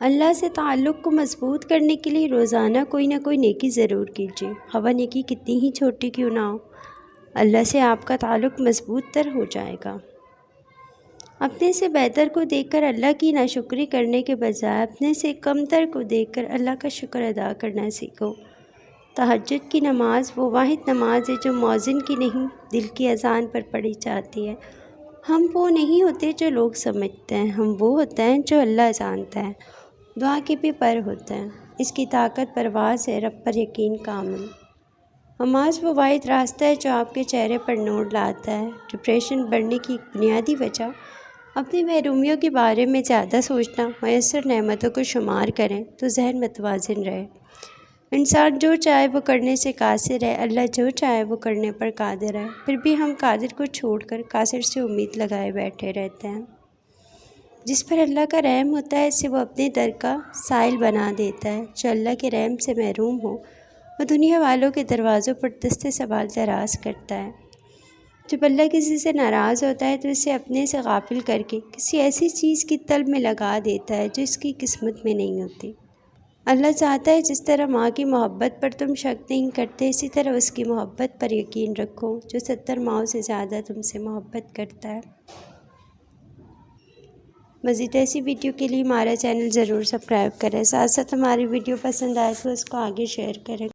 اللہ سے تعلق کو مضبوط کرنے کے لیے روزانہ کوئی نہ کوئی نیکی ضرور کیجیے، خواہ نیکی کتنی ہی چھوٹی کیوں نہ ہو۔ اللہ سے آپ کا تعلق مضبوط تر ہو جائے گا۔ اپنے سے بہتر کو دیکھ کر اللہ کی ناشکری کرنے کے بجائے اپنے سے کم تر کو دیکھ کر اللہ کا شکر ادا کرنا سیکھو۔ تہجد کی نماز وہ واحد نماز ہے جو مؤذن کی نہیں، دل کی اذان پر پڑھی جاتی ہے۔ ہم وہ نہیں ہوتے جو لوگ سمجھتے ہیں، ہم وہ ہوتے ہیں جو اللہ جانتا ہے۔ دعا کے بھی پر ہوتے ہیں، اس کی طاقت پرواز ہے، رب پر یقین کامل۔ نماز وہ واحد راستہ ہے جو آپ کے چہرے پر نور لاتا ہے۔ ڈپریشن بڑھنے کی ایک بنیادی وجہ اپنی محرومیوں کے بارے میں زیادہ سوچنا، میسر نعمتوں کو شمار کریں تو ذہن متوازن رہے۔ انسان جو چاہے وہ کرنے سے قاصر ہے، اللہ جو چاہے وہ کرنے پر قادر ہے، پھر بھی ہم قادر کو چھوڑ کر قاصر سے امید لگائے بیٹھے رہتے ہیں۔ جس پر اللہ کا رحم ہوتا ہے اسے وہ اپنے در کا سائل بنا دیتا ہے۔ جو اللہ کے رحم سے محروم ہو وہ دنیا والوں کے دروازوں پر دست سوال دراز کرتا ہے۔ جب اللہ کسی سے ناراض ہوتا ہے تو اسے اپنے سے غافل کر کے کسی ایسی چیز کی طلب میں لگا دیتا ہے جو اس کی قسمت میں نہیں ہوتی۔ اللہ چاہتا ہے جس طرح ماں کی محبت پر تم شک نہیں کرتے، اسی طرح اس کی محبت پر یقین رکھو جو 70 ماؤں سے زیادہ تم سے محبت کرتا ہے۔ مزید ایسی ویڈیو کے لیے ہمارا چینل ضرور سبسکرائب کریں، ساتھ ساتھ ہماری ویڈیو پسند آئے تو اس کو آگے شیئر کریں۔